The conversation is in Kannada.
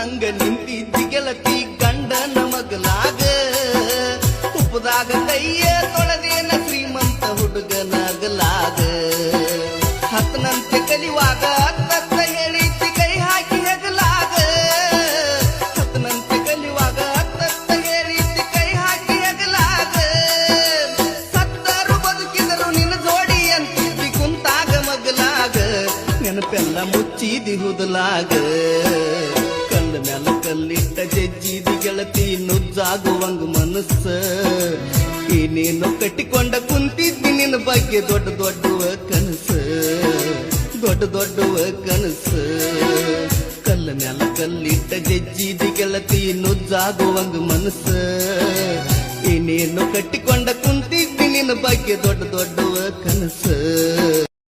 ನಂಗ ನಿಂತಿದ್ದಿ ಗೆಳತಿ ಗಂಡನ ಮಗಲಾಗ ಉಪ್ಪದಾಗ ಕೈಯ ತೊಳೆದೇನ ಶ್ರೀಮಂತ ಹುಡುಗನಾಗಲಾಗ ಹತ್ತನಂತೆ ಕಲಿವಾಗ ಅತ್ತ ಹೇಳಿದ್ದಿ ಕೈ ಹಾಕಿ ಹೆಗಲಾಗ ಹತ್ತನಂತೆ ಕಲಿವಾಗ ಅತ್ತ ಹೇಳಿದ್ದಿ ಕೈ ಹಾಕಿ ಹೆಗಲಾಗ ಸತ್ತರು ಬದುಕಿದರು ನಿನ್ನ ಜೋಡಿ ಅಂತಿದ್ದಿ ಕುಂತಾಗ ಮಗಲಾಗ ನೆನಪೆಲ್ಲ ಮುಚ್ಚಿದಿ ಹುದಲಾಗ ಕಲ್ಲ ಮ್ಯಾಲ ಕಲ್ಲಿಟ್ಟ ಜಜ್ಜಿದಿ ಗೆಳತಿ ನುಜ್ಜಾಗುವಂಗ ಮನಸ್ಸ ಏನೇನೋ ಕಟ್ಟಿಕೊಂಡ ಕುಂತಿದ್ದಿ ನಿನ್ನ ಬಗ್ಗೆ ದೊಡ್ಡ ದೊಡ್ಡವ ಕನಸ ದೊಡ್ಡ ದೊಡ್ಡವ ಕನಸ ಕಲ್ಲ ಮ್ಯಾಲ ಕಲ್ಲಿಟ್ಟ ಜಜ್ಜಿದಿ ಗೆಳತಿ ನುಜ್ಜಾಗುವಂಗ ಮನಸ್ಸ ಏನೇನೋ ಕಟ್ಟಿಕೊಂಡ ಕುಂತಿದ್ದಿ ನಿನ್ನ ಬಗ್ಗೆ ದೊಡ್ಡ ದೊಡ್ಡವ ಕನಸ